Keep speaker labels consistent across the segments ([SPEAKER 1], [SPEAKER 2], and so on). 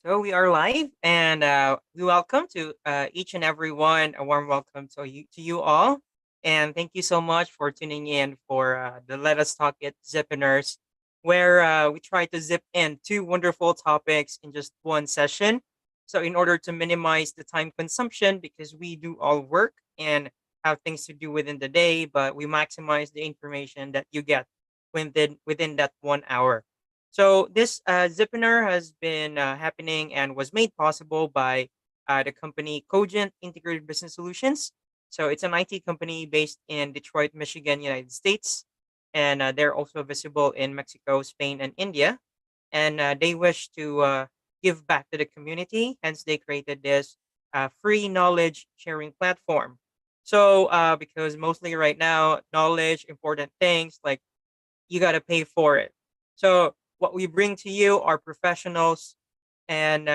[SPEAKER 1] So we are live, and we welcome to each and every one. A warm welcome to you all, and thank you so much for tuning in for the Let Us Talk It Zipiners, where we try to zip in two wonderful topics in just one session. So in order to minimize the time consumption, because we do all work and have things to do within the day, but we maximize the information that you get within that 1 hour. So this Zipinar has been happening and was made possible by the company Cogent Integrated Business Solutions. So it's an IT company based in Detroit, Michigan, United States, and they're also visible in Mexico, Spain, and India. And they wish to give back to the community. Hence, they created this free knowledge sharing platform. So because mostly right now, knowledge, important things like you got to pay for it. So what we bring to you are professionals and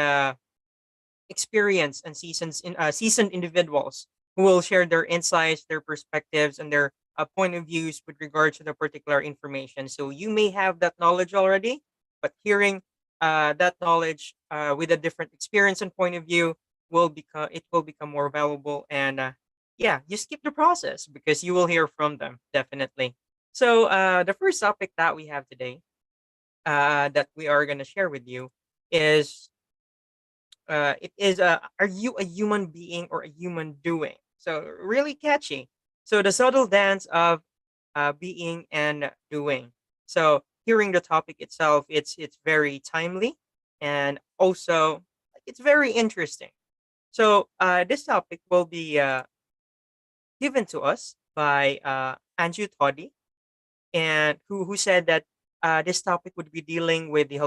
[SPEAKER 1] experienced and seasoned individuals who will share their insights, their perspectives, and their point of views with regard to the particular information. So you may have that knowledge already, but hearing that knowledge with a different experience and point of view will become more valuable. And yeah, you skip the process because you will hear from them definitely. So the first topic that we have today that we are going to share with you is it is are you a human being or a human doing? So really catchy. So the subtle dance of being and doing. So hearing the topic itself, it's very timely and also it's very interesting. So this topic will be given to us by Andrew Toddy, and who said that this topic would be dealing with the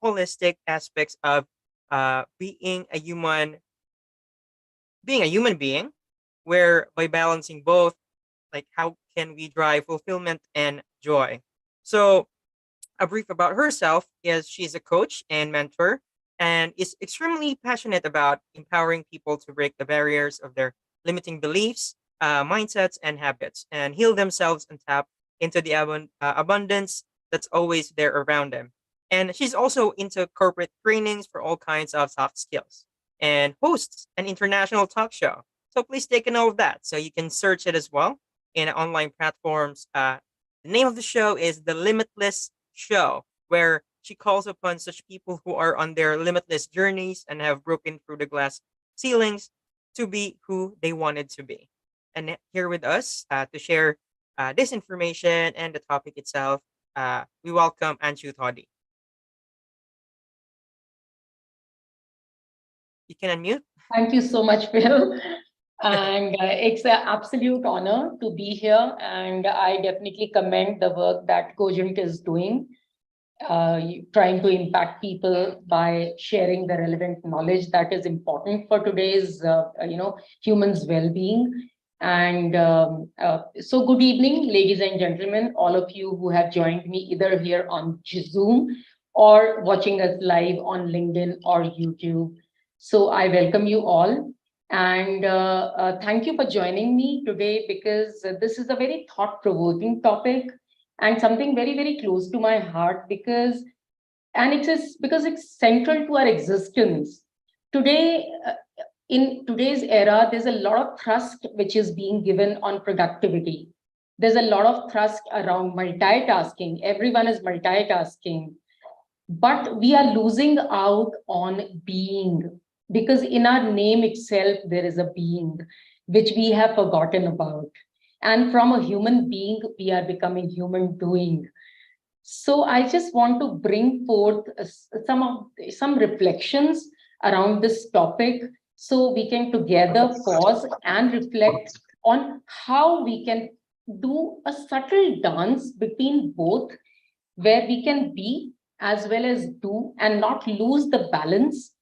[SPEAKER 1] holistic aspects of being a human being, where by balancing both, like how can we drive fulfillment and joy. So a brief about herself is she's a coach and mentor and is extremely passionate about empowering people to break the barriers of their limiting beliefs, mindsets, and habits and heal themselves and tap into the abundance that's always there around them. And she's also into corporate trainings for all kinds of soft skills and hosts an international talk show. So please take a note of that. So you can search it as well in online platforms. The name of the show is The Limitless Show, where she calls upon such people who are on their limitless journeys and have broken through the glass ceilings to be who they wanted to be. And here with us to share this information and the topic itself, we welcome Anshu Toddy. You can unmute.
[SPEAKER 2] Thank you so much, Phil. And it's an absolute honor to be here. And I definitely commend the work that Cogent is doing, trying to impact people by sharing the relevant knowledge that is important for today's, humans' well-being. And so good evening, ladies and gentlemen, all of you who have joined me either here on Zoom or watching us live on LinkedIn or YouTube. So I welcome you all. And thank you for joining me today because this is a very thought-provoking topic and something very, very close to my heart and it is because it's central to our existence. Today, in today's era, there's a lot of thrust which is being given on productivity. There's a lot of thrust around multitasking. Everyone is multitasking, but we are losing out on being because in our name itself, there is a being which we have forgotten about. And from a human being, we are becoming human doing. So I just want to bring forth some reflections around this topic so we can together pause and reflect on how we can do a subtle dance between both, where we can be as well as do and not lose the balance.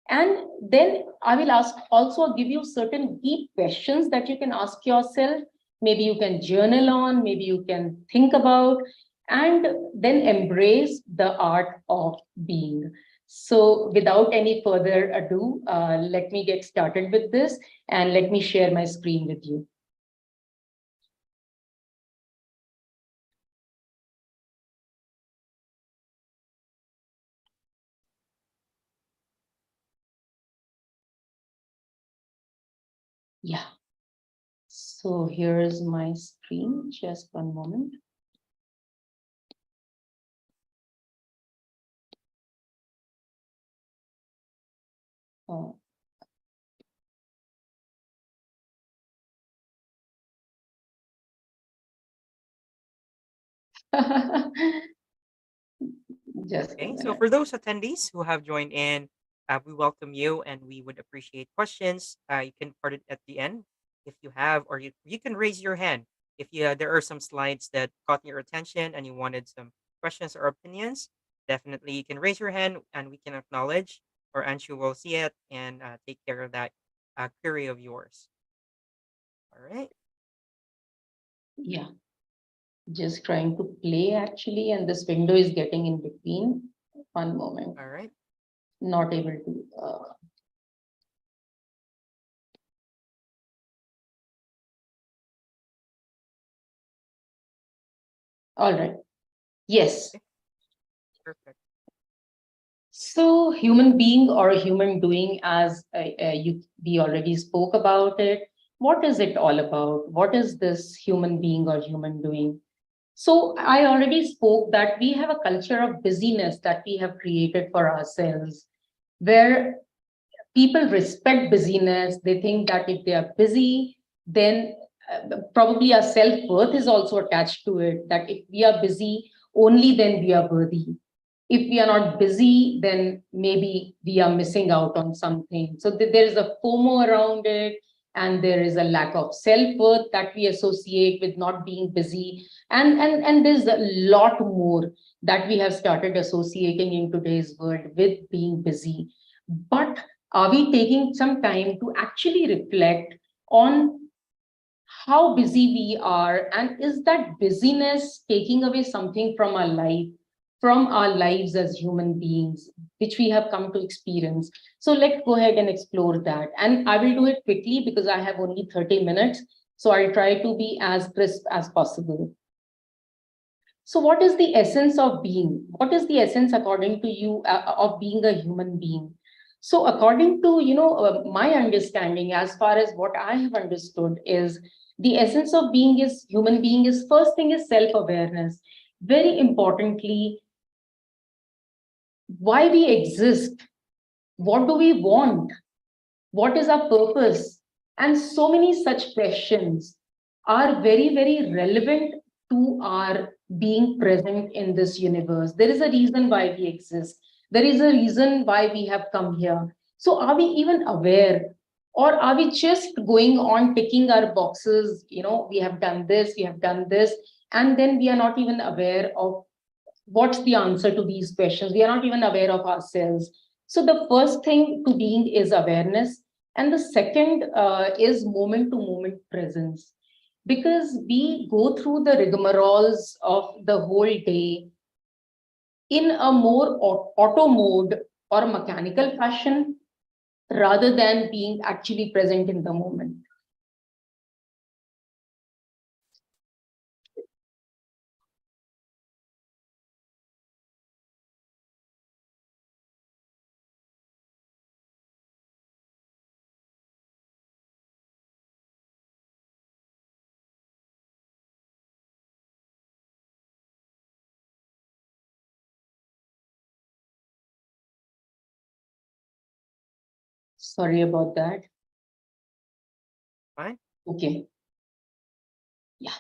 [SPEAKER 2] And then I will also give you certain deep questions that you can ask yourself. Maybe you can journal on, maybe you can think about, and then embrace the art of being. So without any further ado, let me get started with this and let me share my screen with you. Yeah. So here's my screen. Just one moment. Oh. Just a
[SPEAKER 1] Okay, so
[SPEAKER 2] minute.
[SPEAKER 1] for those attendees who have joined in, we welcome you and we would appreciate questions. You can part it at the end if you have, or you can raise your hand if there are some slides that caught your attention and you wanted some questions or opinions. Definitely, you can raise your hand and we can acknowledge, or Anshu will see it and take care of that query of yours. All right.
[SPEAKER 2] Yeah. Just trying to play actually, and this window is getting in between. One moment.
[SPEAKER 1] All right.
[SPEAKER 2] Not able to. All right. Yes.
[SPEAKER 1] Okay. Perfect.
[SPEAKER 2] So human being or human doing, as we already spoke about it. What is it all about? What is this human being or human doing? So I already spoke that we have a culture of busyness that we have created for ourselves, where people respect busyness. They think that if they are busy, then probably our self-worth is also attached to it, that if we are busy, only then we are worthy. If we are not busy, then maybe we are missing out on something. So there is a FOMO around it, and there is a lack of self-worth that we associate with not being busy. And there's a lot more that we have started associating in today's world with being busy. But are we taking some time to actually reflect on how busy we are, and is that busyness taking away something from our life, from our lives as human beings, which we have come to experience? So let's go ahead and explore that, and I will do it quickly because I have only 30 minutes, so I'll try to be as crisp as possible. So what is the essence of being? What is the essence, according to you, of being a human being? So according to, my understanding, as far as what I have understood, is the essence of being is human being is, first thing is self-awareness. Very importantly, why we exist, what do we want, what is our purpose, and so many such questions are very, very relevant to our being present in this universe. There is a reason why we exist, there is a reason why we have come here. So are we even aware, or are we just going on ticking our boxes? We have done this, we have done this, and then we are not even aware of what's the answer to these questions. We are not even aware of ourselves. So the first thing to being is awareness, and the second is moment to moment presence, because we go through the rigmaroles of the whole day in a more auto mode or mechanical fashion, rather than being actually present in the moment. Sorry about that.
[SPEAKER 1] Fine.
[SPEAKER 2] Okay. Yeah.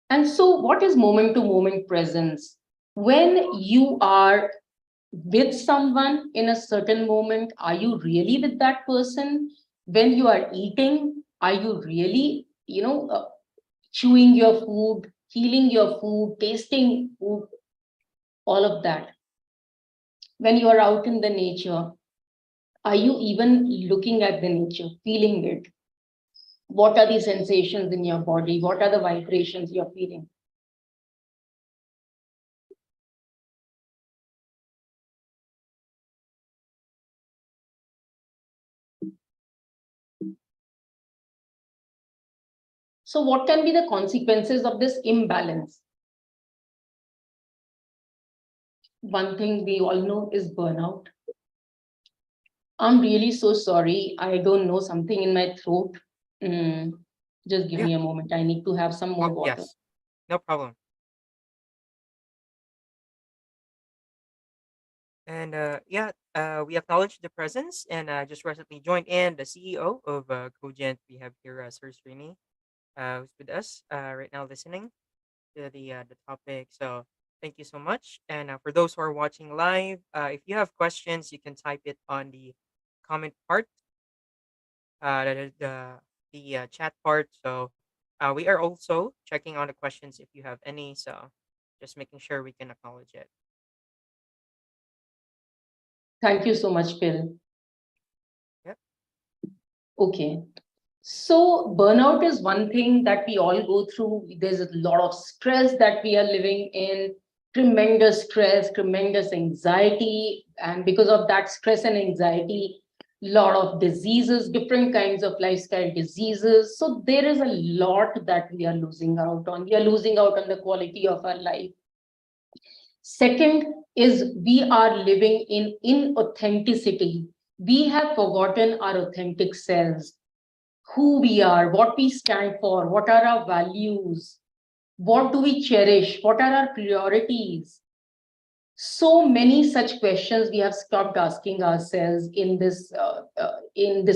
[SPEAKER 2] And so what is moment to moment presence? When you are with someone in a certain moment, are you really with that person? When you are eating, are you really, chewing your food, feeling your food, tasting food, all of that? When you are out in the nature, are you even looking at the nature, feeling it? What are the sensations in your body? What are the vibrations you're feeling? So what can be the consequences of this imbalance? One thing we all know is burnout. I'm really so sorry. I don't know, something in my throat. Mm, just give
[SPEAKER 1] Yeah.
[SPEAKER 2] me a moment. I need to have some more
[SPEAKER 1] Oh,
[SPEAKER 2] water.
[SPEAKER 1] yes. No problem. And yeah, we acknowledge the presence and just recently joined in the CEO of Cogent. We have here Sir Srini, who's with us right now listening to the topic. So thank you so much. And for those who are watching live, if you have questions, you can type it on the comment part, the chat part. So we are also checking on the questions if you have any. So just making sure we can acknowledge it.
[SPEAKER 2] Thank you so much, Phil.
[SPEAKER 1] Yep.
[SPEAKER 2] Okay. So, burnout is one thing that we all go through. There's a lot of stress that we are living in, tremendous stress, tremendous anxiety. And because of that stress and anxiety, lot of diseases, different kinds of lifestyle diseases. So, there is a lot that we are losing out on. We are losing out on the quality of our life. Second is we are living in inauthenticity. We have forgotten our authentic selves, who we are, what we stand for, what are our values, what do we cherish, what are our priorities. So many such questions we have stopped asking ourselves in this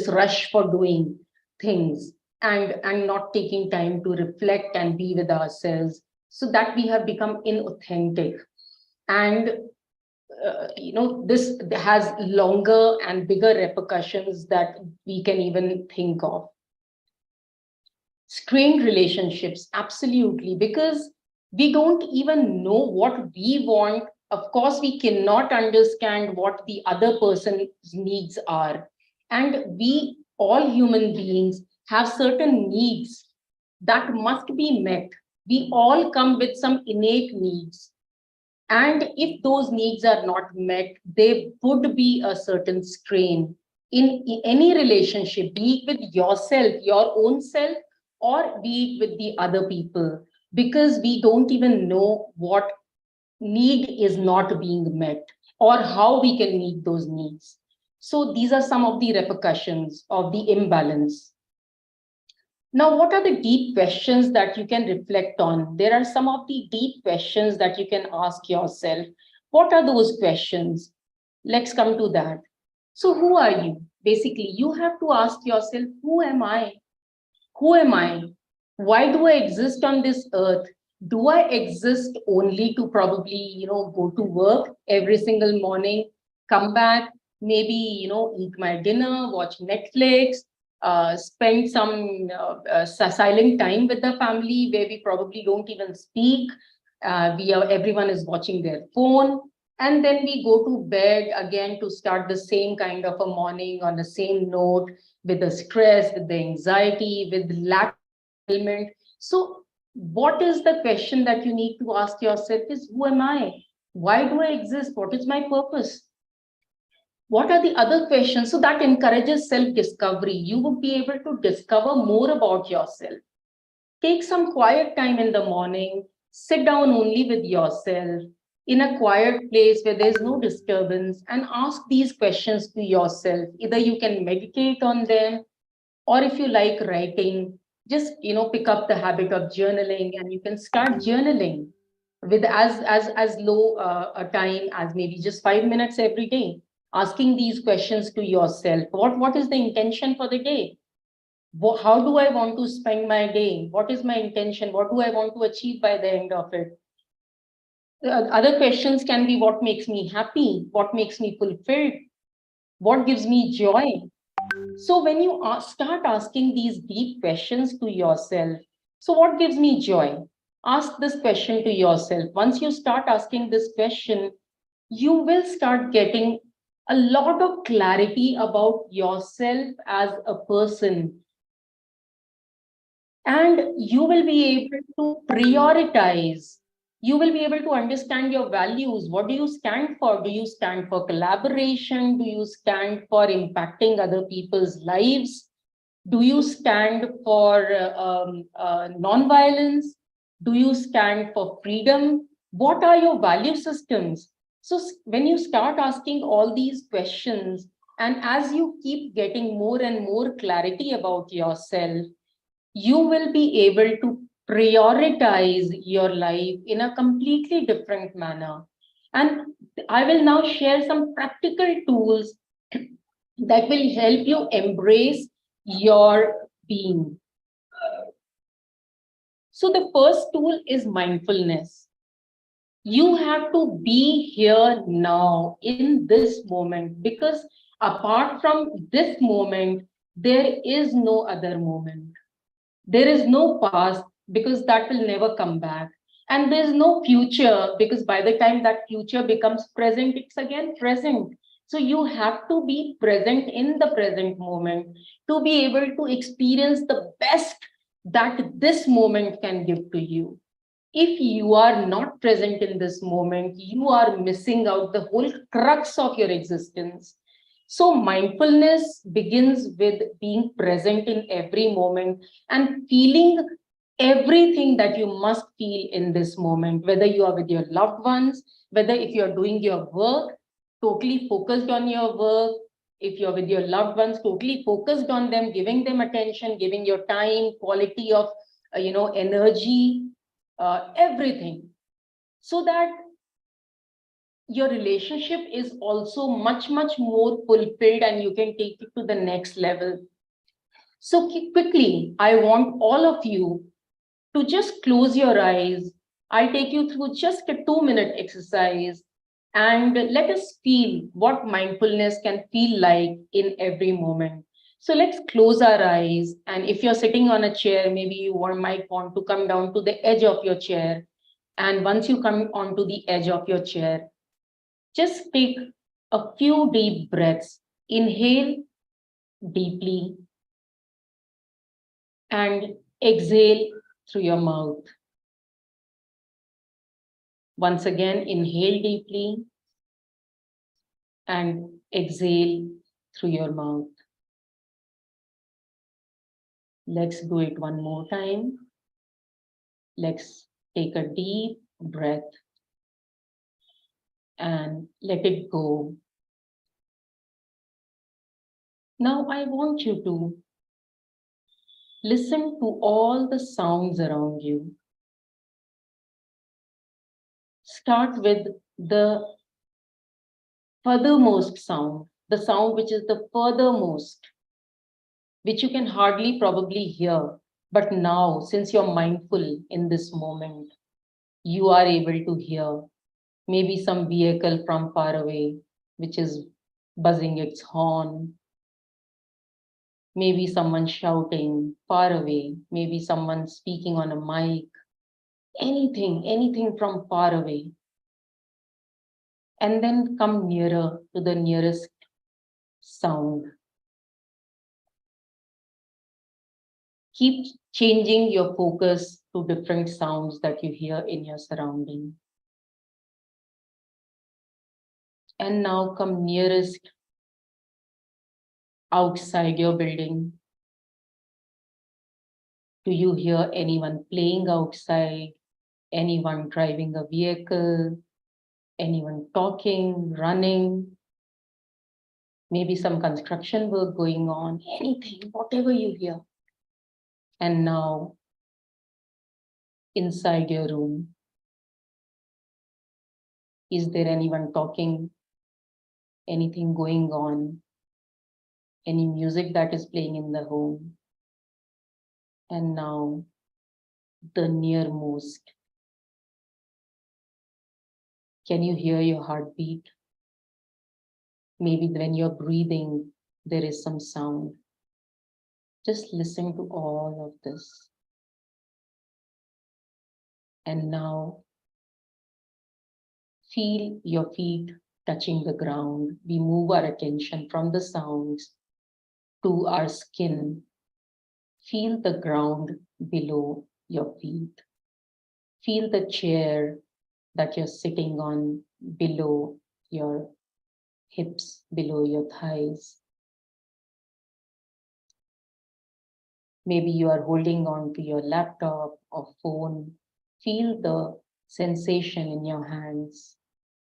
[SPEAKER 2] rush for doing things, and not taking time to reflect and be with ourselves, so that we have become inauthentic. And this has longer and bigger repercussions that we can even think of. Strained relationships, absolutely, because we don't even know what we want. Of course, we cannot understand what the other person's needs are. And we, all human beings, have certain needs that must be met. We all come with some innate needs. And if those needs are not met, there would be a certain strain in any relationship, be it with yourself, your own self, or be it with the other people, because we don't even know what need is not being met or how we can meet those needs. So these are some of the repercussions of the imbalance. Now, what are the deep questions that you can reflect on? There are some of the deep questions that you can ask yourself. What are those questions? Let's come to that. So, who are you? Basically, you have to ask yourself, who am I? Who am I? Why do I exist on this earth? Do I exist only to probably, go to work every single morning, come back, maybe, eat my dinner, watch Netflix, spend some silent time with the family where we probably don't even speak. Everyone is watching their phone. And then we go to bed again to start the same kind of a morning on the same note, with the stress, with the anxiety, with lack of fulfillment. So, what is the question that you need to ask yourself is, who am I? Why do I exist? What is my purpose? What are the other questions? So that encourages self-discovery. You would be able to discover more about yourself. Take some quiet time in the morning, sit down only with yourself in a quiet place where there's no disturbance, and ask these questions to yourself. Either you can meditate on them, or if you like writing, just pick up the habit of journaling, and you can start journaling with as low a time as maybe just 5 minutes every day, asking these questions to yourself. What is the intention for the day? How do I want to spend my day? What is my intention? What do I want to achieve by the end of it? Other questions can be, what makes me happy? What makes me fulfilled? What gives me joy? So when you start asking these deep questions to yourself, so what gives me joy? Ask this question to yourself. Once you start asking this question, you will start getting a lot of clarity about yourself as a person, and you will be able to prioritize. You will be able to understand your values. What do you stand for? Do you stand for collaboration? Do you stand for impacting other people's lives? Do you stand for non-violence? Do you stand for freedom? What are your value systems? So when you start asking all these questions, And as you keep getting more and more clarity about yourself, you will be able to prioritize your life in a completely different manner. And I will now share some practical tools that will help you embrace your being. So, the first tool is mindfulness. You have to be here now in this moment, because apart from this moment, there is no other moment. There is no past, because that will never come back. And there's no future, because by the time that future becomes present, it's again present. So you have to be present in the present moment to be able to experience the best that this moment can give to you. If you are not present in this moment, you are missing out the whole crux of your existence. So, mindfulness begins with being present in every moment and feeling everything that you must feel in this moment, whether you are with your loved ones, whether if you're doing your work, totally focused on your work, if you're with your loved ones, totally focused on them, giving them attention, giving your time, quality of energy, everything, so that your relationship is also much more fulfilled and you can take it to the next level. So quickly, I want all of you to just close your eyes. I'll take you through just a 2-minute exercise and let us feel what mindfulness can feel like in every moment. So let's close our eyes. And if you're sitting on a chair, maybe might want to come down to the edge of your chair. And once you come onto the edge of your chair, just take a few deep breaths. Inhale deeply and exhale through your mouth. Once again, inhale deeply and exhale through your mouth. Let's do it one more time. Let's take a deep breath and let it go. Now I want you to listen to all the sounds around you. Start with the furthermost sound, the sound which is the furthermost, which you can hardly probably hear. But now, since you're mindful in this moment, you are able to hear maybe some vehicle from far away, which is buzzing its horn, maybe someone shouting far away, maybe someone speaking on a mic, anything from far away. And then come nearer to the nearest sound. Keep changing your focus to different sounds that you hear in your surrounding. And now come nearest outside your building. Do you hear anyone playing outside? Anyone driving a vehicle? Anyone talking, running? Maybe some construction work going on, anything, whatever you hear. And now, inside your room, is there anyone talking? Anything going on? Any music that is playing in the home? And now, the nearmost. Can you hear your heartbeat? Maybe when you're breathing, there is some sound. Just listen to all of this. And now, feel your feet touching the ground. We move our attention from the sounds to our skin. Feel the ground below your feet. Feel the chair that you're sitting on below your hips, below your thighs. Maybe you are holding on to your laptop or phone. Feel the sensation in your hands.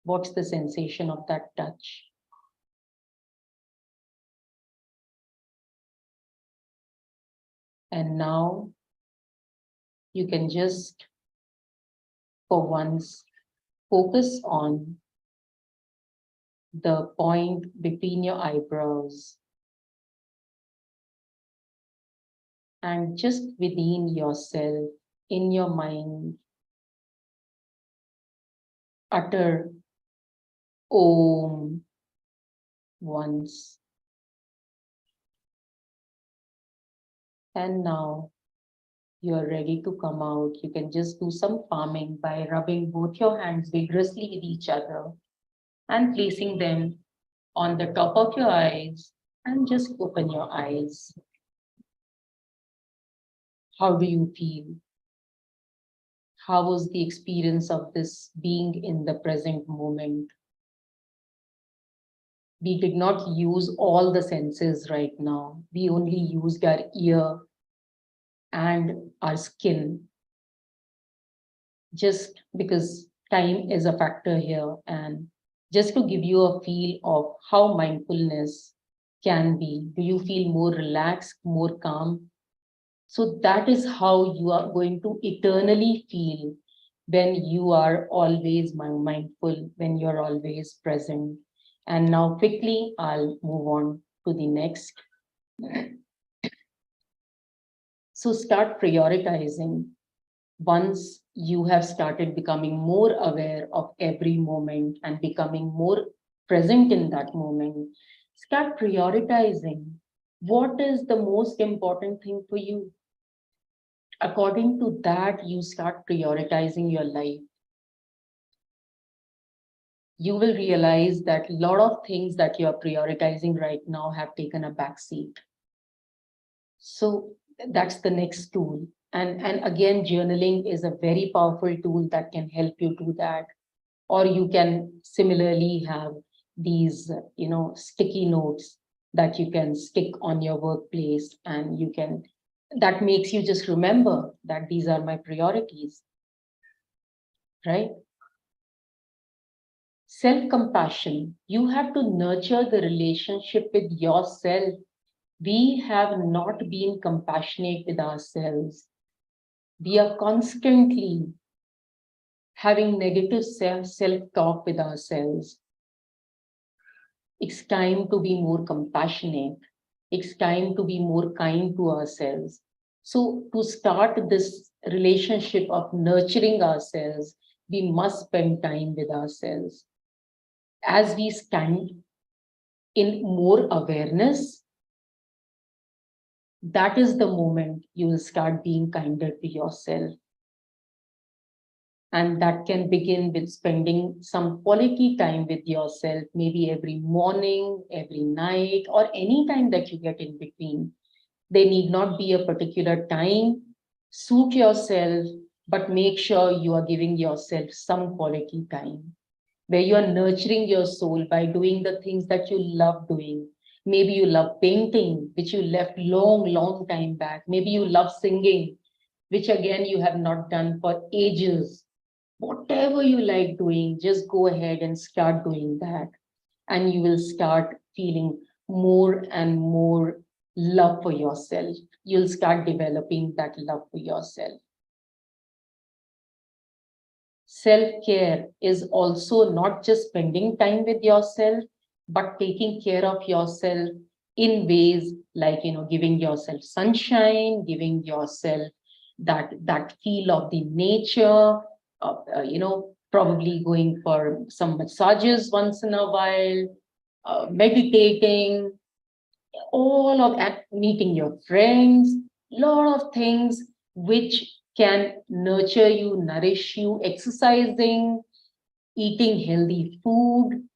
[SPEAKER 2] What's the sensation of that touch? And now you can just, for once, focus on the point between your eyebrows and just within yourself, in your mind, utter Om once. And now you're ready to come out. You can just do some palming by rubbing both your hands vigorously with each other and placing them on the top of your eyes, and just open your eyes. How do you feel? How was the experience of this being in the present moment? We did not use all the senses right now. We only used our ear and our skin, just because time is a factor here, and just to give you a feel of how mindfulness can be. Do you feel more relaxed, more calm? So that is how you are going to eternally feel when you are always mindful, when you're always present. And now quickly, I'll move on to the next. So start prioritizing. Once you have started becoming more aware of every moment and becoming more present in that moment, start prioritizing. What is the most important thing for you? According to that, you start prioritizing your life. You will realize that a lot of things that you are prioritizing right now have taken a backseat. So that's the next tool. And again, journaling is a very powerful tool that can help you do that. Or you can similarly have these, sticky notes that you can stick on your workplace, and that makes you just remember that these are my priorities, right? Self-compassion. You have to nurture the relationship with yourself. We have not been compassionate with ourselves. We are constantly having negative self-talk with ourselves. It's time to be more compassionate. It's time to be more kind to ourselves. So to start this relationship of nurturing ourselves, we must spend time with ourselves. As we stand in more awareness, that is the moment you will start being kinder to yourself. And that can begin with spending some quality time with yourself, maybe every morning, every night, or any time that you get in between. There need not be a particular time. Suit yourself, but make sure you are giving yourself some quality time where you are nurturing your soul by doing the things that you love doing. Maybe you love painting, which you left long time back. Maybe you love singing, which again you have not done for ages. Whatever you like doing, just go ahead and start doing that. And you will start feeling more and more love for yourself. You'll start developing that love for yourself. Self-care is also not just spending time with yourself, but taking care of yourself in ways like, giving yourself sunshine, giving yourself that feel of the nature, probably going for some massages once in a while, meditating, all of that, meeting your friends, lot of things which can nurture you, nourish you, exercising, eating healthy food.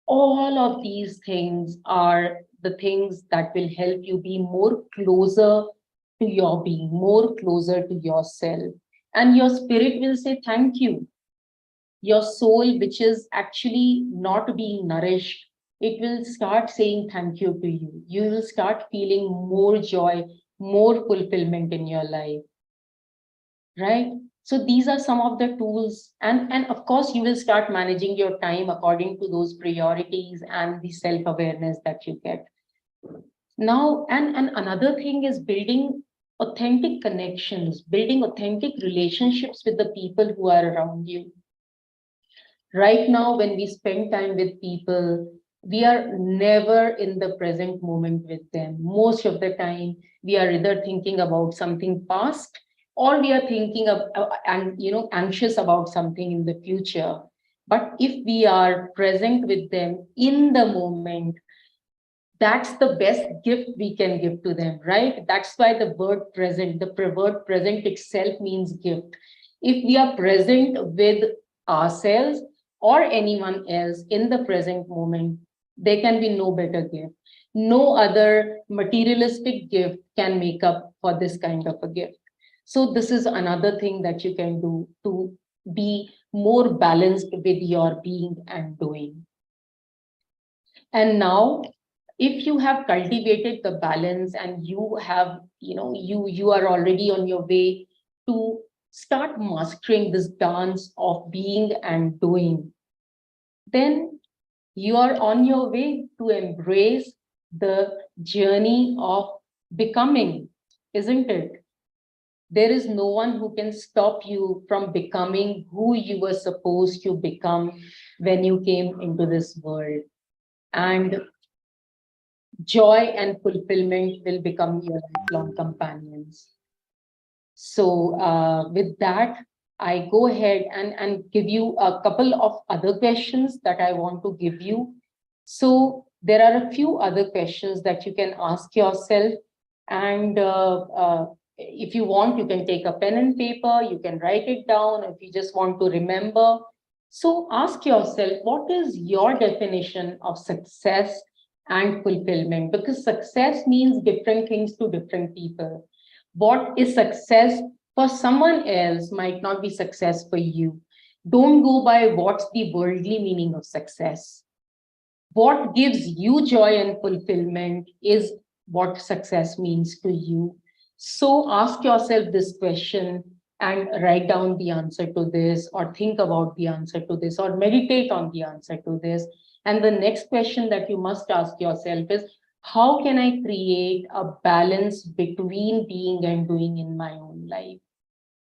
[SPEAKER 2] All of these things are the things that will help you be more closer to your being, more closer to yourself. And your spirit will say thank you. Your soul, which is actually not being nourished, it will start saying thank you to you. You will start feeling more joy, more fulfillment in your life, right? So these are some of the tools. And of course, you will start managing your time according to those priorities and the self-awareness that you get. Now, and another thing is building authentic connections, building authentic relationships with the people who are around you. Right now, when we spend time with people, we are never in the present moment with them. Most of the time, we are either thinking about something past, or we are thinking of and anxious about something in the future. But if we are present with them in the moment, that's the best gift we can give to them, right? That's why the word present, the word present itself means gift. If we are present with ourselves or anyone else in the present moment, there can be no better gift. No other materialistic gift can make up for this kind of a gift. So this is another thing that you can do to be more balanced with your being and doing. And now, if you have cultivated the balance and you have, you are already on your way to start mastering this dance of being and doing, then you are on your way to embrace the journey of becoming, isn't it? There is no one who can stop you from becoming who you were supposed to become when you came into this world. And joy and fulfillment will become your lifelong companions. So with that, I go ahead and give you a couple of other questions that I want to give you. So there are a few other questions that you can ask yourself. And if you want, you can take a pen and paper, you can write it down if you just want to remember. So ask yourself, what is your definition of success and fulfillment? Because success means different things to different people. What is success for someone else might not be success for you. Don't go by what's the worldly meaning of success. What gives you joy and fulfillment is what success means to you. So ask yourself this question and write down the answer to this, or think about the answer to this, or meditate on the answer to this. And the next question that you must ask yourself is, how can I create a balance between being and doing in my own life?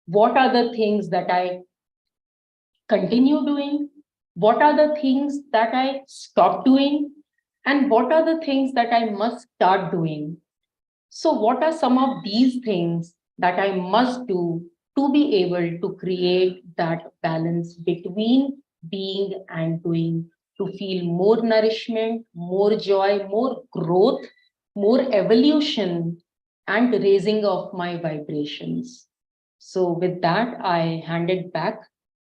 [SPEAKER 2] What are the things that I continue doing? What are the things that I stop doing? And what are the things that I must start doing? So, what are some of these things that I must do to be able to create that balance between being and doing, to feel more nourishment, more joy, more growth, more evolution, and raising of my vibrations? So, with that, I hand it back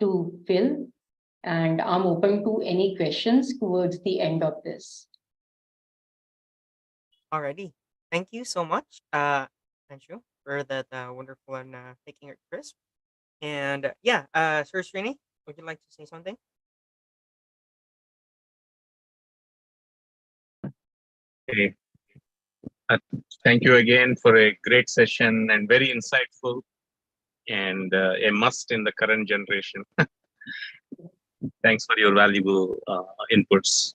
[SPEAKER 2] to Phil, and I'm open to any questions towards the end of this.
[SPEAKER 1] Alrighty. Thank you so much, Anshu, for that wonderful and taking it crisp. And yeah, Sir Srini, would you like to say something?
[SPEAKER 3] Okay. Uh, Thank you again for a great session and very insightful and a must in the current generation. Thanks for your valuable inputs.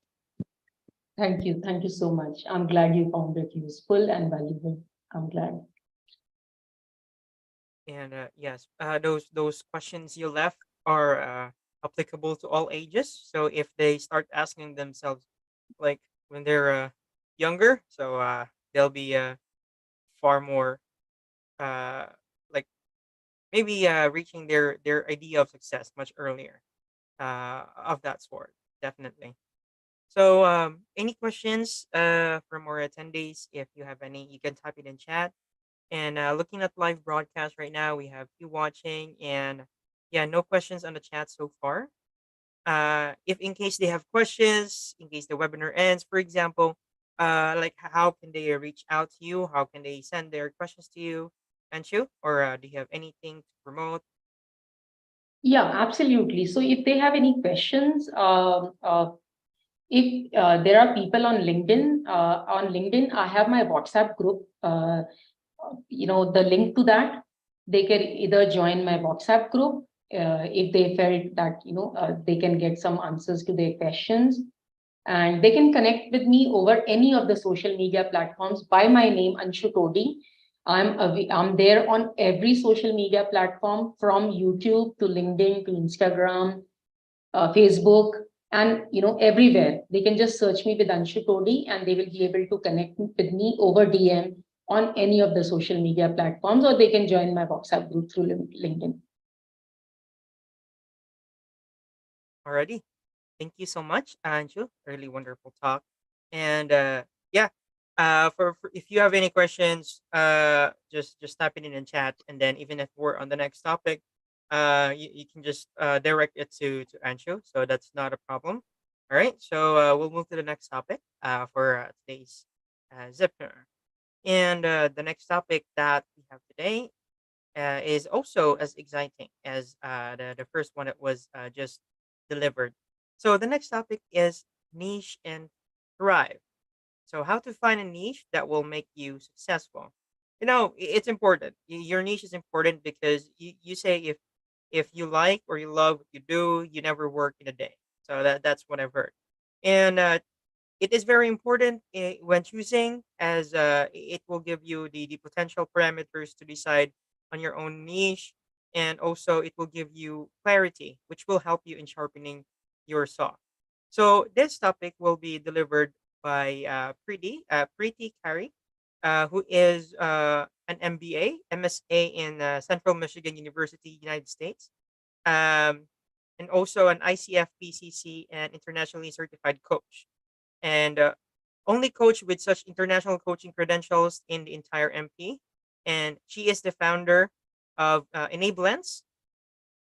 [SPEAKER 2] Thank you. Thank you so much. I'm glad you found it useful and valuable. I'm glad.
[SPEAKER 1] And yes, those questions you left are applicable to all ages. So if they start asking themselves, like when they're younger, so they'll be far more uh, like maybe reaching their idea of success much earlier of that sort, definitely. So any questions from our attendees? If you have any, you can type it in chat. And looking at live broadcast right now, we have you watching, and yeah, no questions on the chat so far. If in case they have questions, in case the webinar ends, for example, like how can they reach out to you? How can they send their questions to you, Anshu? Or do you have anything to promote?
[SPEAKER 2] Yeah, absolutely. So if they have any questions, if there are people on LinkedIn, I have my WhatsApp group. The link to that, they can either join my WhatsApp group if they felt that they can get some answers to their questions, and they can connect with me over any of the social media platforms by my name, Anshu Todi. I'm there on every social media platform, from YouTube to LinkedIn to Instagram, Facebook, and everywhere. They can just search me with Anshu Todi, and they will be able to connect with me over DM on any of the social media platforms, or they can join my WhatsApp group through LinkedIn.
[SPEAKER 1] Alrighty. Thank you so much, Anju. Really wonderful talk. And yeah, for if you have any questions, just type it in chat, and then even if we're on the next topic, you can just direct it to Anju. So that's not a problem. All right. So we'll move to the next topic for today's Zipner. And the next topic that we have today is also as exciting as the first one that was just delivered. So the next topic is niche and thrive. So how to find a niche that will make you successful. It's important. Your niche is important because you say if you like or you love what you do, you never work in a day. So that's what I've heard. And it is very important when choosing, as it will give you the potential parameters to decide on your own niche, and also it will give you clarity, which will help you in sharpening your saw. So this topic will be delivered by Preeti Kari, who is an MBA, MSA in Central Michigan University, United States, um, and also an ICF PCC and internationally certified coach, and only coach with such international coaching credentials in the entire MP. And she is the founder of Enablance,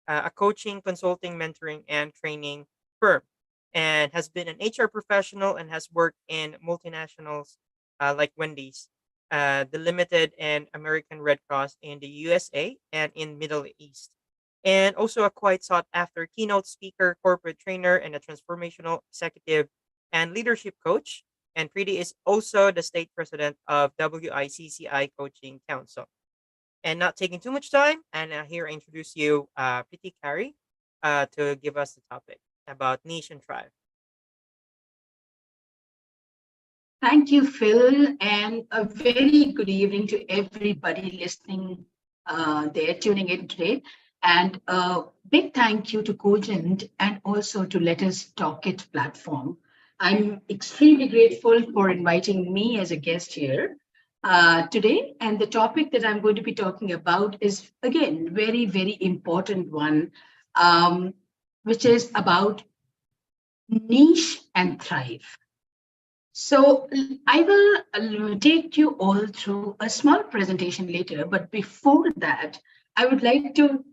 [SPEAKER 1] a coaching, consulting, mentoring, and training firm, and has been an HR professional and has worked in multinationals like Wendy's, the Limited, and American Red Cross in the USA and in Middle East. And also a quite sought after keynote speaker, corporate trainer, and a transformational executive and leadership coach. And Preeti is also the state president of WICCI Coaching Council. And not taking too much time, and here I introduce you, Preeti Kari, to give us the topic about niche and thrive.
[SPEAKER 4] Thank you, Phil, and a very good evening to everybody listening there, tuning in today. And a big thank you to Cogent and also to Let Us Talk It platform. I'm extremely grateful for inviting me as a guest here today. And the topic that I'm going to be talking about is, again, very, very important one, which is about niche and thrive. So I will take you all through a small presentation later, but before that, I would like to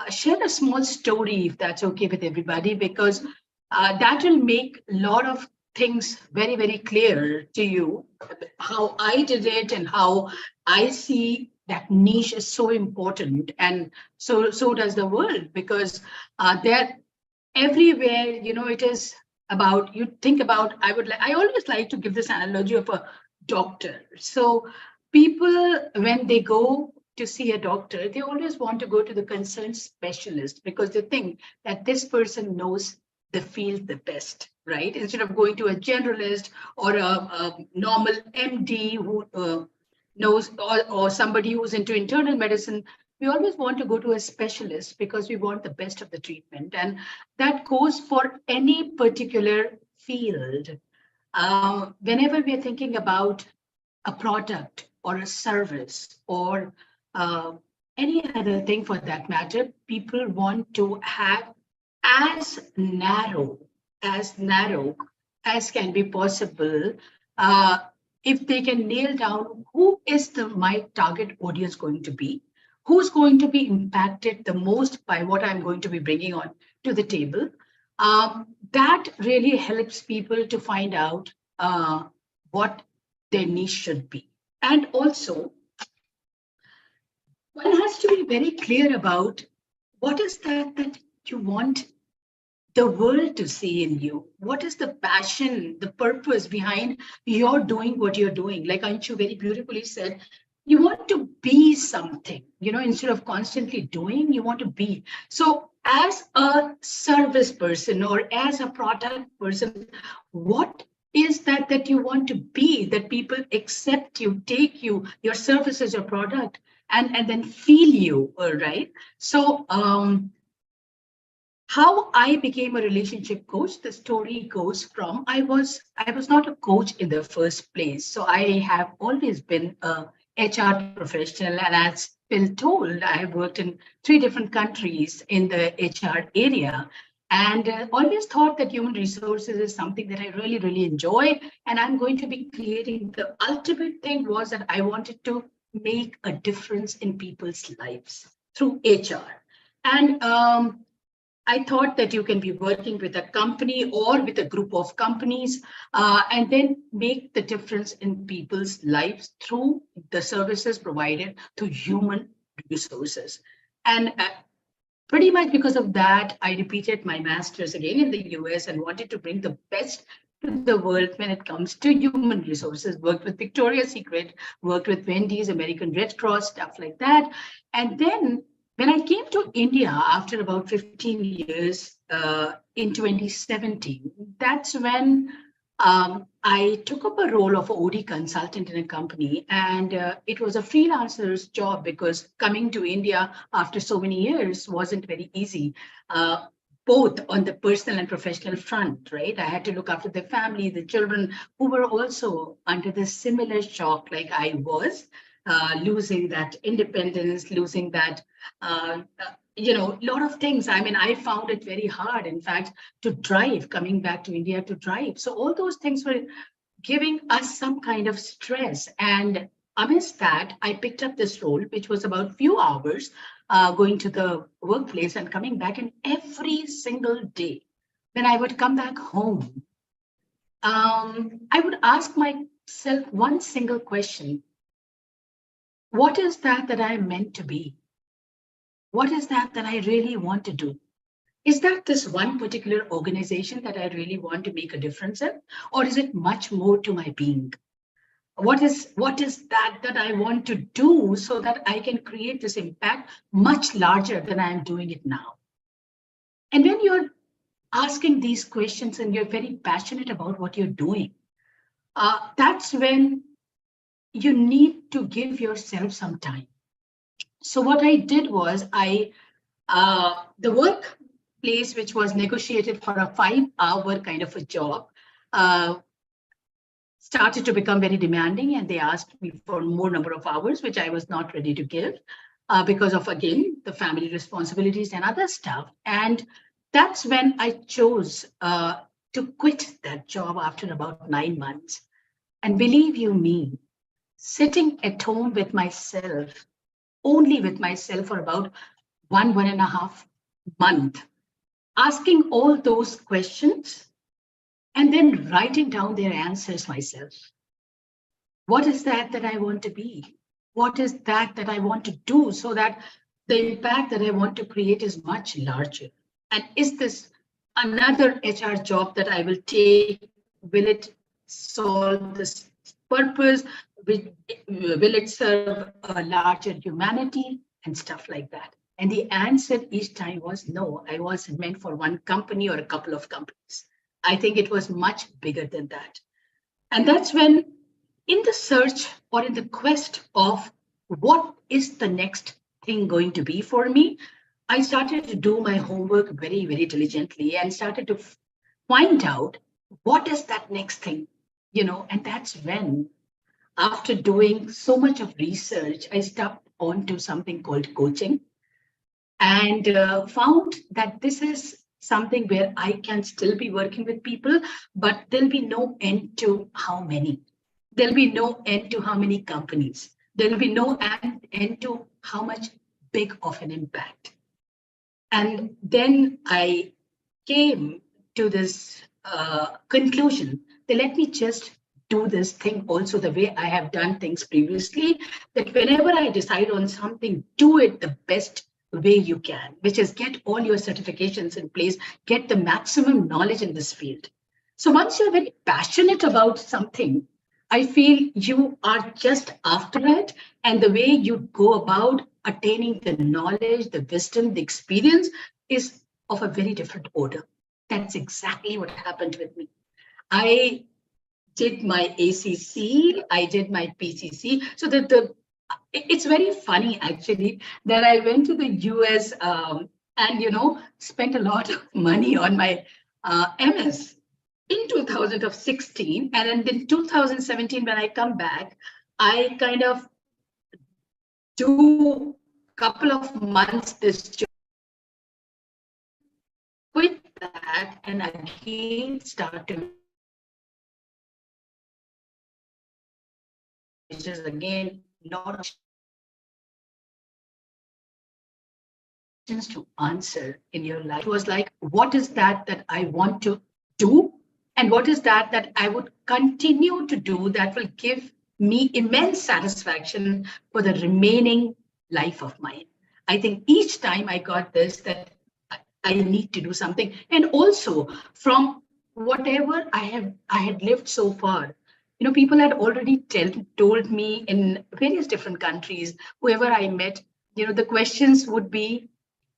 [SPEAKER 4] share a small story, if that's okay with everybody, because that will make a lot of things very, very clear to you, how I did it and how I see that niche is so important. And so does the world, because they're everywhere, it is about, you think about, I always like to give this analogy of a doctor. So people, when they go to see a doctor, they always want to go to the concerned specialist because they think that this person knows the field the best, right? Instead of going to a generalist or a normal MD who knows, or somebody who's into internal medicine, we always want to go to a specialist because we want the best of the treatment. And that goes for any particular field. Whenever we're thinking about a product or a service or any other thing for that matter, people want to have as narrow as can be possible. If they can nail down who is my target audience going to be, who's going to be impacted the most by what I'm going to be bringing on to the table, that really helps people to find out what their niche should be. And also, one has to be very clear about what is that you want the world to see in you. What is the passion, the purpose behind your doing what you're doing? Like Anshu very beautifully said, you want to be something, instead of constantly doing, you want to be. So as a service person or as a product person, what is that you want to be, that people accept you, take you, your services, your product, and then feel you, right? So how I became a relationship coach, the story goes from I was not a coach in the first place. So I have always been a HR professional, and as Phil told, I have worked in 3 different countries in the HR area, and always thought that human resources is something that I really, really enjoy, and I'm going to be creating. The ultimate thing was that I wanted to make a difference in people's lives through HR. And I thought that you can be working with a company or with a group of companies and then make the difference in people's lives through the services provided to human resources. And pretty much because of that, I repeated my master's again in the US and wanted to bring the best to the world when it comes to human resources. Worked with Victoria's Secret, worked with Wendy's, American Red Cross, stuff like that. And then when I came to India after about 15 years in 2017, that's when I took up a role of an OD consultant in a company, and it was a freelancer's job because coming to India after so many years wasn't very easy, both on the personal and professional front, right? I had to look after the family, the children who were also under the similar shock like I was, losing that independence, losing that a lot of things. I mean, I found it very hard, in fact, to drive, coming back to India to drive. So all those things were giving us some kind of stress. And amidst that, I picked up this role, which was about few hours going to the workplace and coming back. And every single day, when I would come back home, I would ask myself one single question. What is that I am meant to be? What is that I really want to do? Is that this one particular organization that I really want to make a difference in? Or is it much more to my being? What is that I want to do so that I can create this impact much larger than I am doing it now? And when you're asking these questions and you're very passionate about what you're doing, that's when you need to give yourself some time. So what I did was the workplace, which was negotiated for a 5-hour kind of a job, started to become very demanding, and they asked me for more number of hours, which I was not ready to give because of, again, the family responsibilities and other stuff. And that's when I chose to quit that job after about 9 months. And believe you me, sitting at home with myself, only with myself for about 1.5 months, asking all those questions and then writing down their answers myself. What is that I want to be? What is that I want to do so that the impact that I want to create is much larger? And is this another HR job that I will take? Will it solve this purpose? Will it serve a larger humanity and stuff like that? And the answer each time was no, I wasn't meant for one company or a couple of companies. I think it was much bigger than that. And that's when, in the search or in the quest of what is the next thing going to be for me, I started to do my homework very, very diligently and started to find out what is that next thing, and that's when, after doing so much of research, I stepped onto something called coaching and found that this is something where I can still be working with people, but there'll be no end to how many. There'll be no end to how many companies. There'll be no end to how much big of an impact. And then I came to this conclusion that let me just do this thing also the way I have done things previously, that whenever I decide on something, do it the best way you can, which is get all your certifications in place, get the maximum knowledge in this field. So once you're very passionate about something, I feel you are just after it, and the way you go about attaining the knowledge, the wisdom, the experience is of a very different order. That's exactly what happened with me. I did my ACC, I did my PCC. So it's very funny actually that I went to the US and spent a lot of money on my MS in 2016, and then in 2017 when I come back, I kind of do couple of months this job, quit that, and again start to, which is again lot of questions to answer in your life. It was like, what is that I want to do, and what is that I would continue to do that will give me immense satisfaction for the remaining life of mine. I think each time I got this, that I need to do something. And also from whatever I had lived so far, people had already told me in various different countries, whoever I met, the questions would be,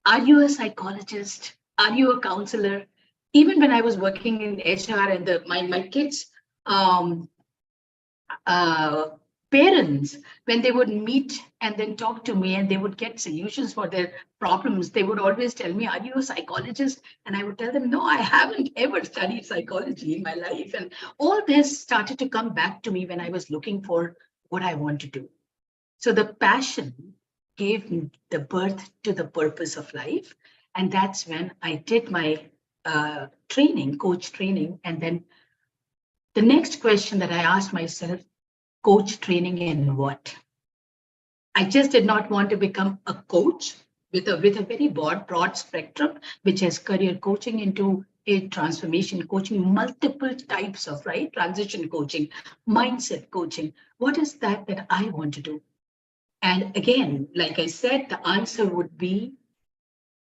[SPEAKER 4] are you a psychologist? Are you a counselor? Even when I was working in HR and my kids' parents, when they would meet and then talk to me and they would get solutions for their problems, they would always tell me, are you a psychologist? And I would tell them, no, I haven't ever studied psychology in my life. And all this started to come back to me when I was looking for what I want to do. So the passion gave the birth to the purpose of life. And that's when I did my training, coach training. And then the next question that I asked myself, coach training in what? I just did not want to become a coach with a very broad spectrum, which has career coaching into a transformation coaching, multiple types of transition coaching, mindset coaching. What is that I want to do? And again, like I said, the answer would be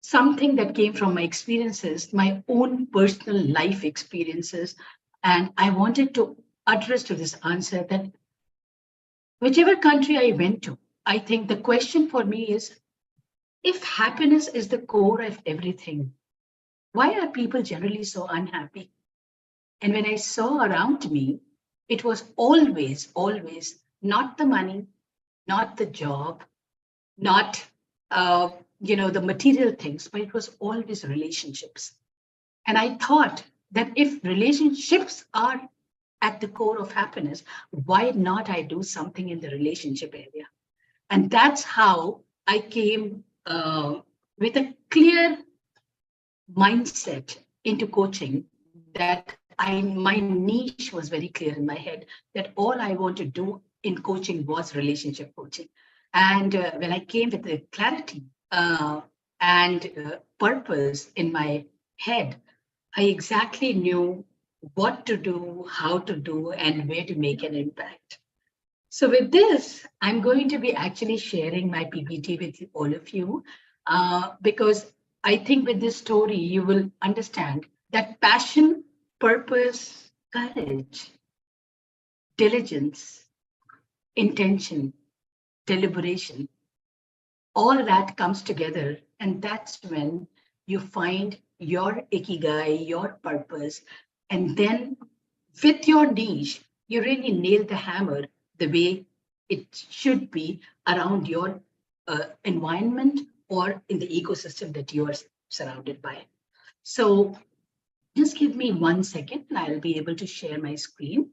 [SPEAKER 4] something that came from my experiences, my own personal life experiences. And I wanted to address to this answer that whichever country I went to, I think the question for me is, if happiness is the core of everything, why are people generally so unhappy? And when I saw around me, it was always not the money, not the job, not the material things, but it was always relationships. And I thought that if relationships are at the core of happiness, why not I do something in the relationship area? And that's how I came with a clear mindset into coaching, that my niche was very clear in my head, that all I want to do in coaching was relationship coaching. And when I came with the clarity and purpose in my head, I exactly knew what to do, how to do, and where to make an impact. So with this, I'm going to be actually sharing my PPT with all of you, because I think with this story, you will understand that passion, purpose, courage, diligence, intention, deliberation, all that comes together. And that's when you find your ikigai, your purpose. And then with your niche, you really nail the hammer the way it should be around your environment or in the ecosystem that you are surrounded by. So just give me 1 second and I'll be able to share my screen.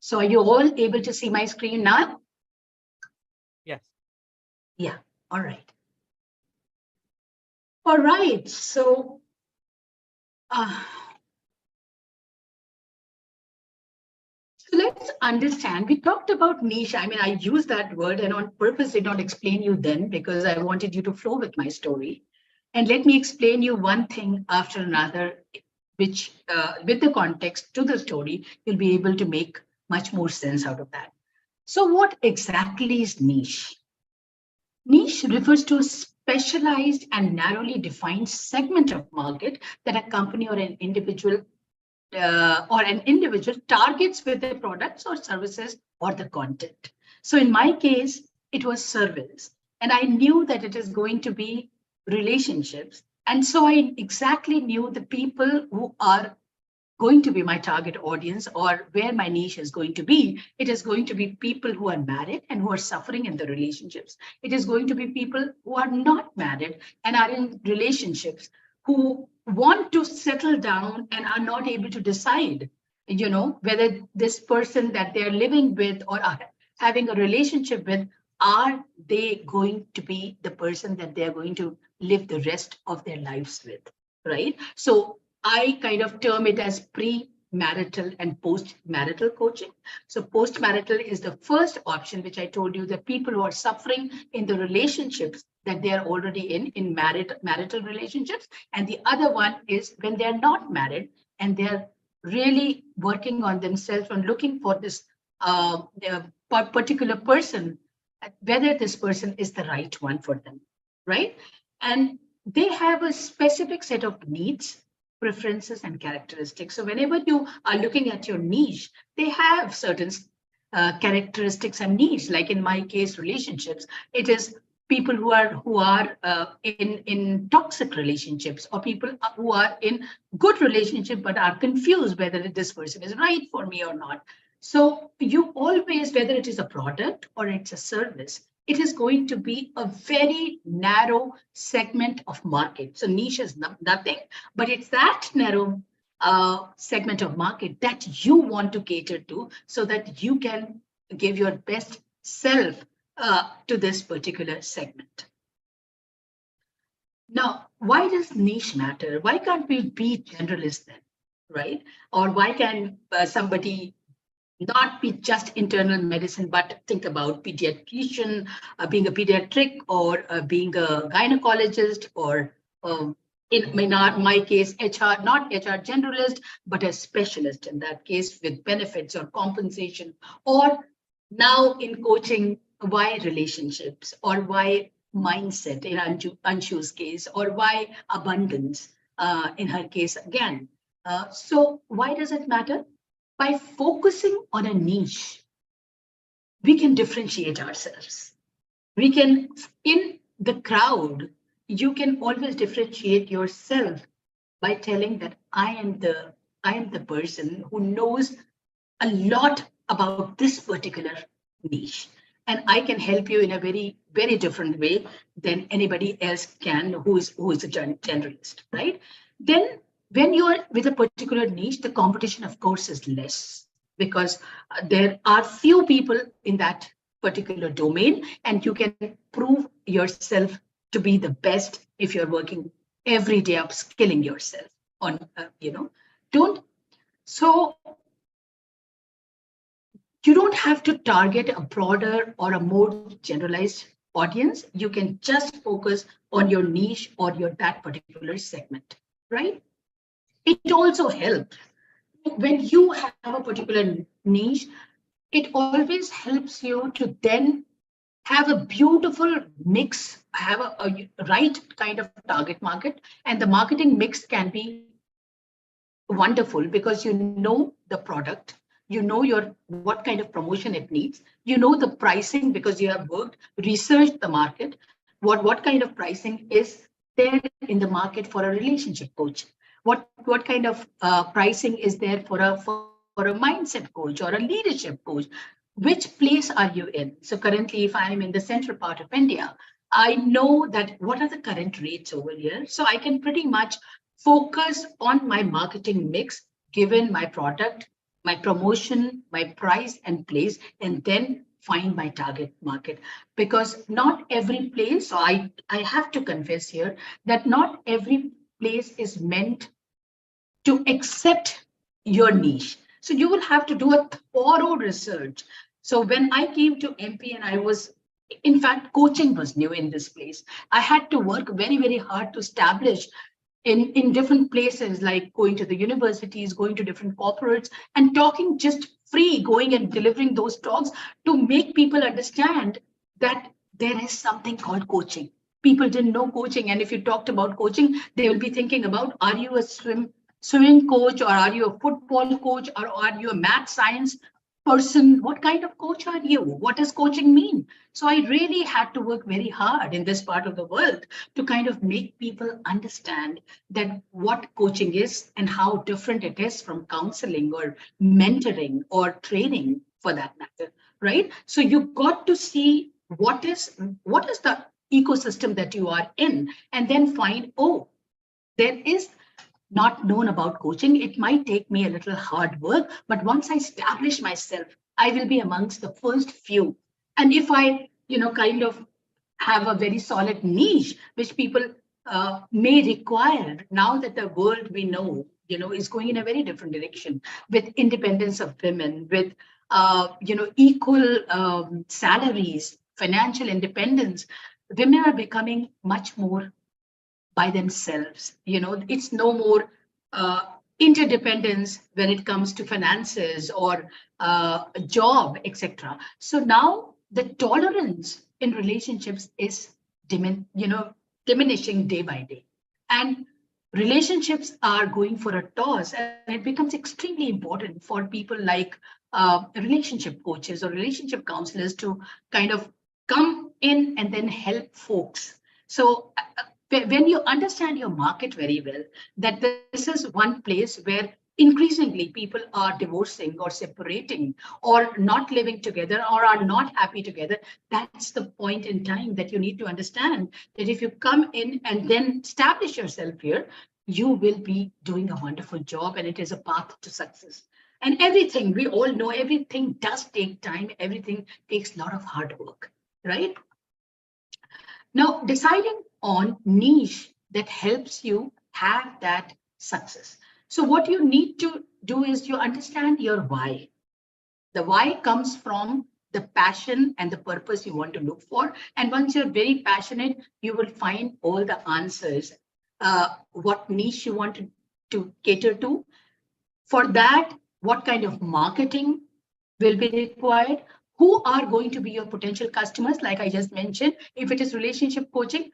[SPEAKER 4] So are you all able to see my screen now?
[SPEAKER 1] Yes.
[SPEAKER 4] Yeah, all right. All right, so let's understand. We talked about niche. I mean, I used that word and on purpose did not explain you then because I wanted you to flow with my story. And let me explain you one thing after another, which with the context to the story, you'll be able to make much more sense out of that. So what exactly is niche? Niche refers to a specialized and narrowly defined segment of market that a company or an individual targets with their products or services or the content. So in my case, it was service. And I knew that it is going to be relationships. And so I exactly knew the people who are going to be my target audience, or where my niche is going to be. It is going to be people who are married and who are suffering in the relationships. It is going to be people who are not married and are in relationships, who want to settle down and are not able to decide, whether this person that they're living with or are having a relationship with, are they going to be the person that they're going to live the rest of their lives with, right? So I kind of term it as pre-marital and post-marital coaching. So post-marital is the first option, which I told you, that people who are suffering in the relationships that they are already in marital relationships. And the other one is when they're not married and they're really working on themselves and looking for this particular person, whether this person is the right one for them, right? And they have a specific set of needs, preferences, and characteristics. So whenever you are looking at your niche, they have certain characteristics and needs. Like in my case, relationships, it is people who are in toxic relationships, or people who are in good relationship but are confused whether this person is right for me or not. So you always, whether it is a product or it's a service, it is going to be a very narrow segment of market. So niche is nothing, but it's that narrow segment of market that you want to cater to, so that you can give your best self to this particular segment. Now, why does niche matter? Why can't we be generalists then, right? Or why can somebody not be just internal medicine, but think about pediatrician, being a pediatric, or being a gynecologist, or in my case, HR, not HR generalist, but a specialist in that case with benefits or compensation. Or now in coaching, why relationships, or why mindset in Anshu's case, or why abundance in her case again. So why does it matter? By focusing on a niche, we can differentiate ourselves. We can, in the crowd, you can always differentiate yourself by telling that I am the person who knows a lot about this particular niche, and I can help you in a very, very different way than anybody else can who is a generalist, right? Then when you are with a particular niche, the competition, of course, is less, because there are few people in that particular domain, and you can prove yourself to be the best if you're working every day upskilling yourself on, don't. So you don't have to target a broader or a more generalized audience. You can just focus on your niche or that particular segment, right? It also helps when you have a particular niche. It always helps you to then have a beautiful mix, have a right kind of target market, and the marketing mix can be wonderful because you know the product, you know what kind of promotion it needs, you know the pricing because you have worked, researched the market, what kind of pricing is there in the market for a relationship coach, what kind of pricing is there for a mindset coach or a leadership coach, which place are you in? So currently, if I'm in the central part of India, I know that what are the current rates over here, so I can pretty much focus on my marketing mix given my product, my promotion, my price and place, and then find my target market. Because not every place, so I have to confess here that not every place is meant to accept your niche. So you will have to do a thorough research. So when I came to MP and I was, in fact, coaching was new in this place, I had to work very, very hard to establish in different places, like going to the universities, going to different corporates and talking just free, going and delivering those talks to make people understand that there is something called coaching. People didn't know coaching. And if you talked about coaching, they will be thinking about, are you a swimming coach, or are you a football coach, or are you a math science person, what kind of coach are you? What does coaching mean? So I really had to work very hard in this part of the world to kind of make people understand that what coaching is and how different it is from counseling or mentoring or training for that matter, right? So you got to see what is the ecosystem that you are in, and then find, oh, there is not known about coaching. It might take me a little hard work, but once I establish myself, I will be amongst the first few. And if I, kind of have a very solid niche, which people may require now that the world we know, is going in a very different direction with independence of women, with, equal salaries, financial independence. Women are becoming much more by themselves. It's no more interdependence when it comes to finances or a job, etc. So now the tolerance in relationships is diminishing day by day, and relationships are going for a toss, and it becomes extremely important for people like relationship coaches or relationship counselors to kind of come in and then help folks. So when you understand your market very well, that this is one place where increasingly people are divorcing or separating or not living together or are not happy together, that's the point in time that you need to understand that if you come in and then establish yourself here, you will be doing a wonderful job, and it is a path to success. And everything, we all know, everything does take time, everything takes a lot of hard work, right? Now, deciding on niche that helps you have that success. So what you need to do is you understand your why. The why comes from the passion and the purpose you want to look for. And once you're very passionate, you will find all the answers, what niche you want to cater to. For that, what kind of marketing will be required? Who are going to be your potential customers? Like I just mentioned, if it is relationship coaching,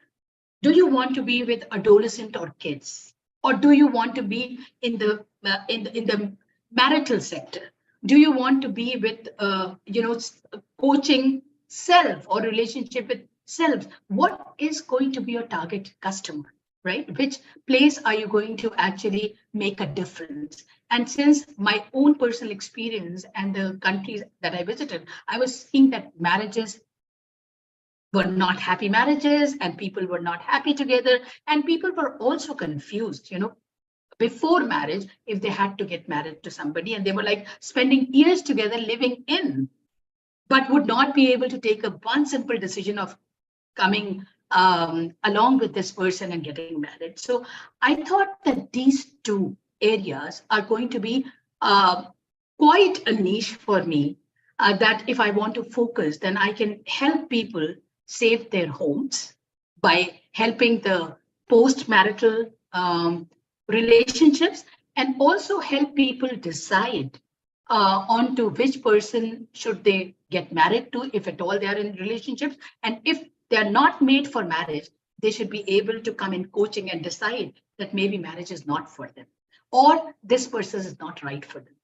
[SPEAKER 4] do you want to be with adolescent or kids, or do you want to be in the marital sector? Do you want to be with coaching self or relationship with self? What is going to be your target customer, right? Which place are you going to actually make a difference? And since my own personal experience and the countries that I visited, I was seeing that marriages were not happy marriages, and people were not happy together, and people were also confused, before marriage, if they had to get married to somebody, and they were like spending years together living in, but would not be able to take one simple decision of coming along with this person and getting married. So I thought that these two areas are going to be quite a niche for me, that if I want to focus, then I can help people save their homes by helping the post-marital relationships, and also help people decide onto which person should they get married to, if at all they are in relationships. And if they are not made for marriage, they should be able to come in coaching and decide that maybe marriage is not for them, or this person is not right for them.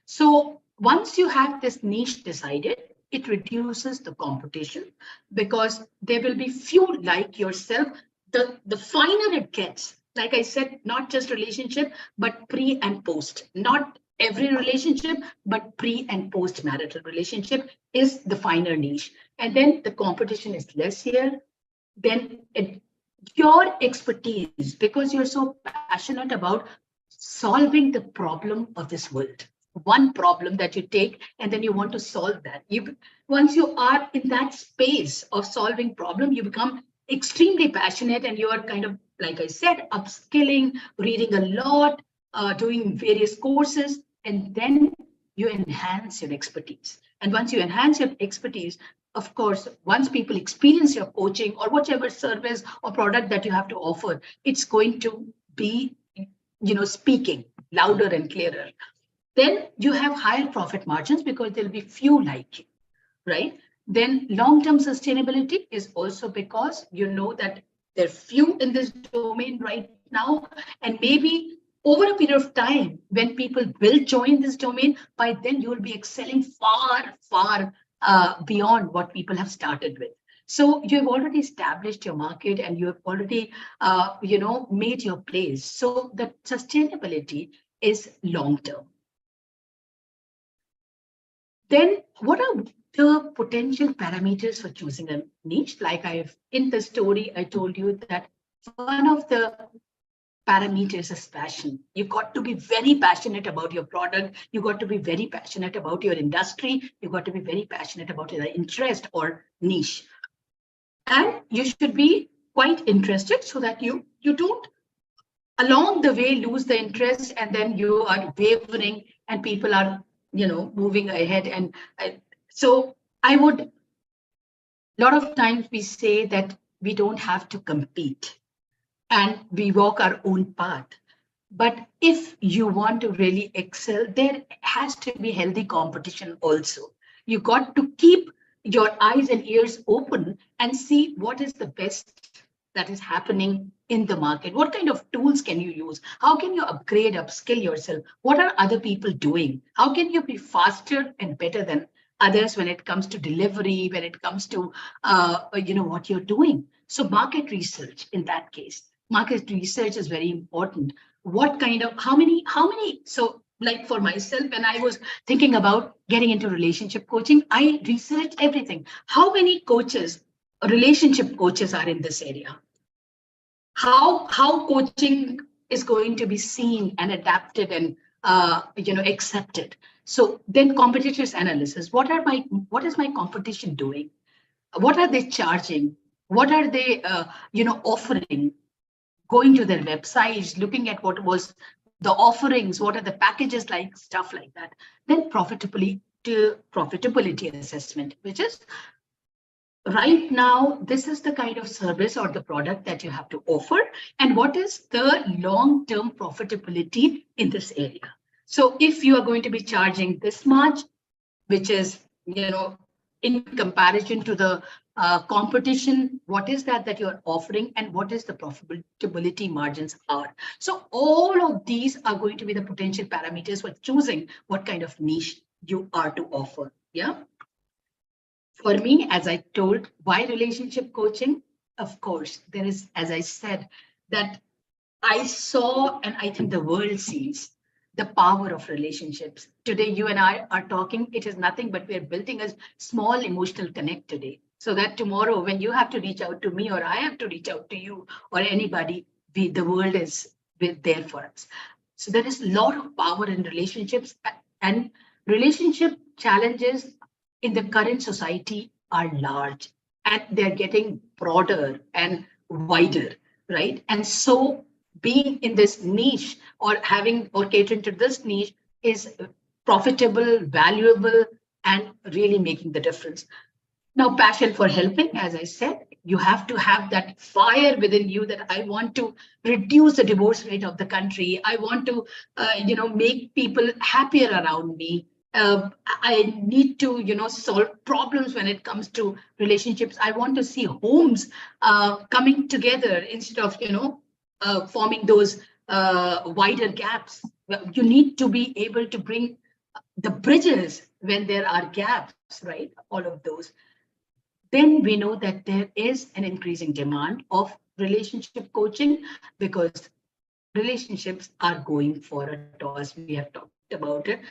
[SPEAKER 4] So once you have this niche decided, it reduces the competition, because there will be few like yourself. The finer it gets, like I said, not just relationship, but pre and post. Not every relationship, but pre and post marital relationship is the finer niche. And then the competition is less here. Then your expertise, because you're so passionate about solving the problem of this world. One problem that you take, and then you want to solve that. Once you are in that space of solving problem, you become extremely passionate, and you are kind of, like I said, upskilling, reading a lot, doing various courses, and then you enhance your expertise. And once you enhance your expertise, of course, once people experience your coaching or whichever service or product that you have to offer, it's going to be, speaking louder and clearer. Then you have higher profit margins because there'll be few like you, right? Then long-term sustainability is also because you know that there are few in this domain right now, and maybe over a period of time, when people will join this domain, by then you will be excelling far, far beyond what people have started with. So you have already established your market and you have already, made your place. So the sustainability is long term. Then what are the potential parameters for choosing a niche? Like in the story, I told you that one of the parameters is passion. You got to be very passionate about your product. You got to be very passionate about your industry. You got to be very passionate about your interest or niche. And you should be quite interested so that you don't along the way lose the interest and then you are wavering and people are moving ahead. And so I would, a lot of times we say that we don't have to compete and we walk our own path. But if you want to really excel, there has to be healthy competition also. You got to keep your eyes and ears open and see what is the best that is happening in the market. What kind of tools can you use? How can you upgrade, upskill yourself? What are other people doing? How can you be faster and better than others when it comes to delivery, when it comes to what you're doing? So market research in that case. Market research is very important. What kind of, how many, so like for myself, when I was thinking about getting into relationship coaching, I researched everything. How many coaches, relationship coaches are in this area? How coaching is going to be seen and adapted and accepted. So then competitors analysis. What is my competition doing? What are they charging? What are they offering? Going to their websites, looking at what was the offerings, what are the packages like, stuff like that. Then profitability assessment, which is right now, this is the kind of service or the product that you have to offer. And what is the long-term profitability in this area? So if you are going to be charging this much, which is, in comparison to the competition, what is that you're offering and what is the profitability margins are. So all of these are going to be the potential parameters for choosing what kind of niche you are to offer. Yeah. For me, as I told, why relationship coaching? Of course, there is, as I said, that I saw and I think the world sees the power of relationships. Today, you and I are talking, it is nothing but we're building a small emotional connect today. So that tomorrow, when you have to reach out to me or I have to reach out to you or anybody, the world is there for us. So there is a lot of power in relationships, and relationship challenges in the current society are large and they're getting broader and wider, right? And so being in this niche or catering to this niche is profitable, valuable, and really making the difference. Now, passion for helping, as I said, you have to have that fire within you that I want to reduce the divorce rate of the country. I want to, make people happier around me. I need to, solve problems when it comes to relationships. I want to see homes coming together instead of, forming those wider gaps. You need to be able to bring the bridges when there are gaps, right? All of those. Then we know that there is an increasing demand of relationship coaching because relationships are going for a toss. We have talked about it.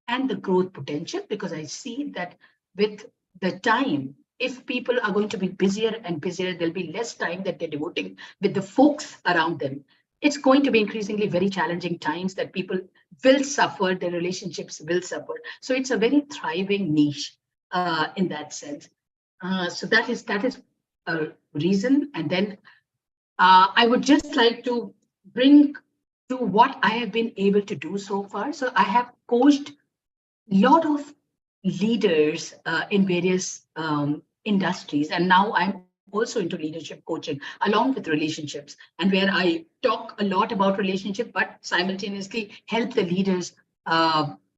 [SPEAKER 4] And the growth potential, because I see that with the time, if people are going to be busier and busier, there'll be less time that they're devoting with the folks around them. It's going to be increasingly very challenging times that people will suffer, their relationships will suffer. So it's a very thriving niche in that sense. So that is a reason. And then I would just like to bring to what I have been able to do so far. So I have coached a lot of leaders in various industries. And now I'm also into leadership coaching along with relationships, and where I talk a lot about relationship, but simultaneously help the leaders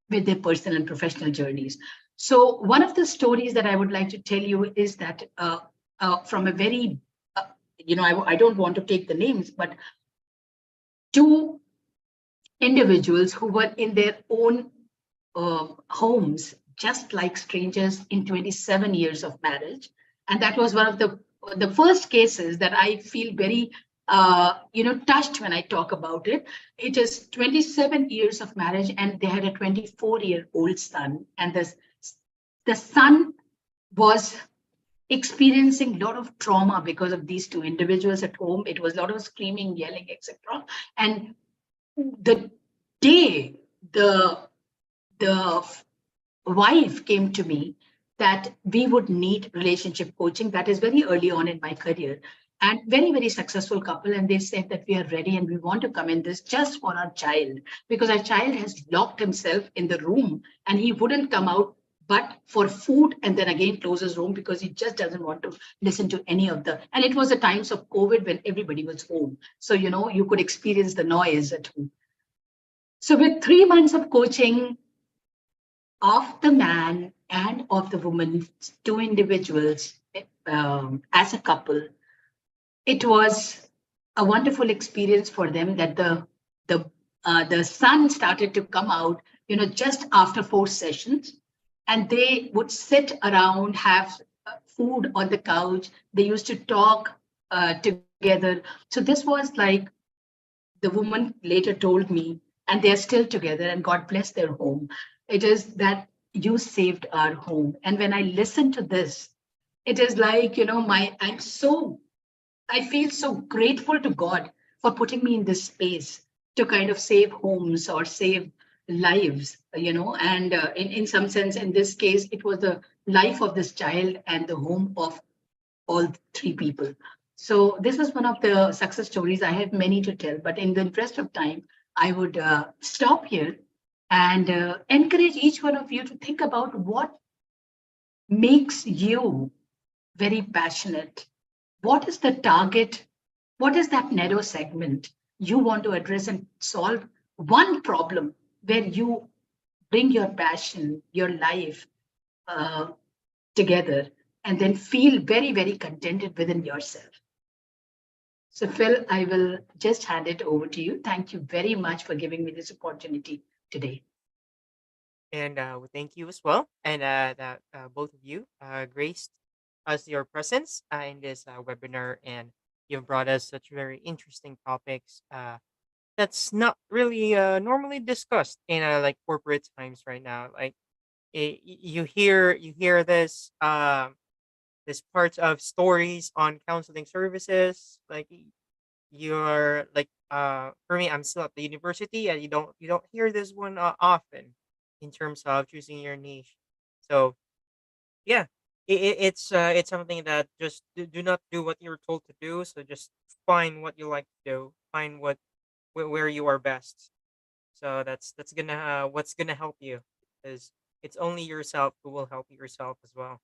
[SPEAKER 4] with their personal and professional journeys. So one of the stories that I would like to tell you is that from a very, I don't want to take the names, but two individuals who were in their own homes, just like strangers in 27 years of marriage. And that was one of the first cases that I feel very touched when I talk about it. It is 27 years of marriage, and they had a 24-year-old son, and the son was experiencing a lot of trauma because of these two individuals at home. It was a lot of screaming, yelling, etc. And the day the wife came to me that we would need relationship coaching, that is very early on in my career, and very, very successful couple, and they said that we are ready and we want to come in this just for our child, because our child has locked himself in the room and he wouldn't come out but for food, and then again close his room because he just doesn't want to listen to any of the, and it was the times of COVID when everybody was home, so you could experience the noise at home. So with 3 months of coaching of the man and of the woman, two individuals, as a couple, it was a wonderful experience for them that the sun started to come out, just after 4 sessions, and they would sit around, have food on the couch. They used to talk together. So this was like, the woman later told me, and they're still together, and God bless their home. It is that you saved our home. And when I listen to this, it is like, I feel so grateful to God for putting me in this space to kind of save homes or save lives, and in some sense, in this case, it was the life of this child and the home of all three people. So this was one of the success stories. I have many to tell, but in the interest of time, I would stop here and encourage each one of you to think about what makes you very passionate. What is the target? What is that narrow segment you want to address and solve one problem where you bring your passion, your life uh, together, and then feel very, very contented within yourself. So, Phil, I will just hand it over to you. Thank you very much for giving me this opportunity today.
[SPEAKER 1] And thank you as well. And that both of you graced us your presence in this webinar, and you've brought us such very interesting topics that's not really normally discussed in like corporate times right now. Like you hear this this parts of stories on counseling services. Like you're like for me, I'm still at the university, and you don't hear this one often in terms of choosing your niche. So yeah, it's something that just do not do what you're told to do. So just find what you like to do, find where you are best. So that's gonna what's gonna help you, is it's only yourself who will help yourself as well.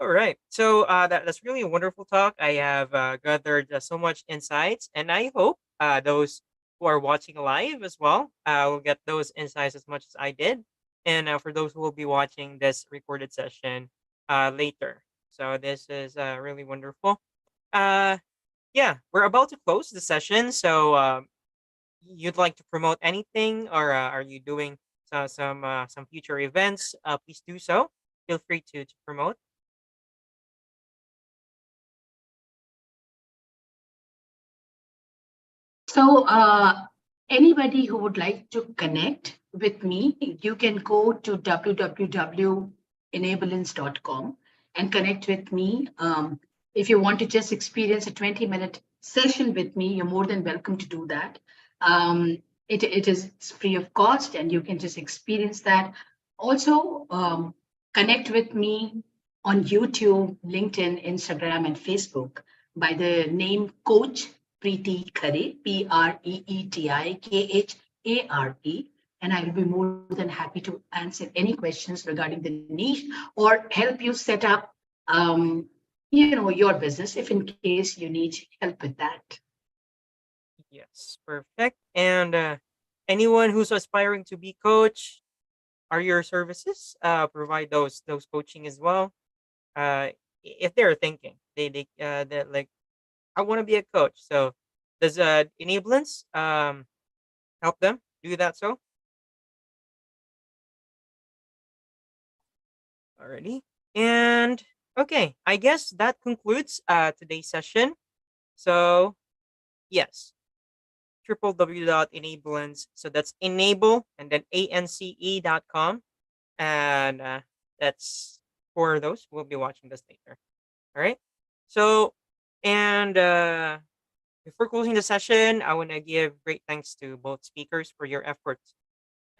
[SPEAKER 1] All right. So that's really a wonderful talk. I have gathered so much insights, and I hope those who are watching live as well will get those insights as much as I did. And for those who will be watching this recorded session later. So this is really wonderful. Uh, yeah, we're about to close the session. So you'd like to promote anything, or are you doing some future events? Please do so. Feel free to promote.
[SPEAKER 4] So, anybody who would like to connect with me, you can go to www.enableance.com and connect with me. If you want to just experience a 20-minute session with me, you're more than welcome to do that. It is free of cost, and you can just experience that. Also, connect with me on YouTube, LinkedIn, Instagram, and Facebook by the name Coach Preeti Khare, Preetikare, and I will be more than happy to answer any questions regarding the niche or help you set up, your business if in case you need help with that.
[SPEAKER 1] Yes, perfect. And anyone who's aspiring to be coach, are your services provide those coaching as well? If they're thinking they're like, I want to be a coach. So does Enablance help them do that. So, alrighty. And okay, I guess that concludes today's session. So, yes, www.enableance. So that's enable and then ance.com. And that's for those who will be watching this later. All right. So, and before closing the session, I want to give great thanks to both speakers for your efforts,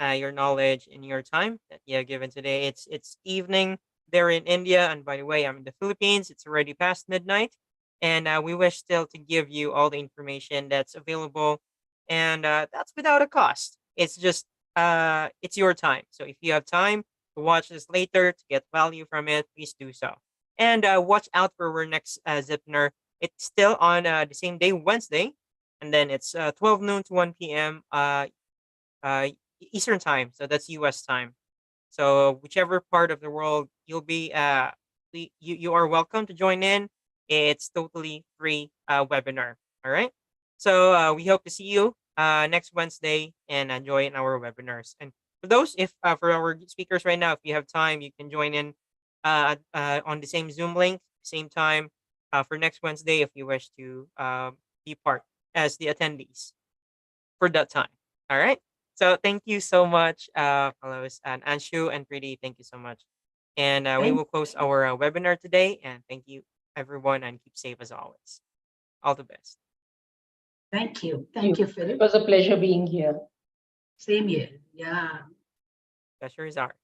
[SPEAKER 1] your knowledge, and your time that you have given today. It's evening there in India, and by the way, I'm in the Philippines. It's already past midnight, and we wish still to give you all the information that's available, and that's without a cost. It's just it's your time. So if you have time to watch this later to get value from it, please do so. And watch out for our next Zipinar. It's still on the same day, Wednesday, and then it's 12 noon to 1 p.m. Uh, Eastern time. So that's US time. So whichever part of the world you'll be, you are welcome to join in. It's totally free webinar. All right. So we hope to see you next Wednesday and join our webinars. And for those, if for our speakers right now, if you have time, you can join in on the same Zoom link, same time for next Wednesday if you wish to be part as the attendees for that time. All right. So thank you so much, fellows, and Anshu and Preeti. Thank you so much. And we will close our webinar today. And thank you, everyone, and keep safe as always. All the best.
[SPEAKER 4] Thank you. Thank you, Phil.
[SPEAKER 2] It was a pleasure being here.
[SPEAKER 4] Same here. Yeah.
[SPEAKER 1] Pleasure is ours.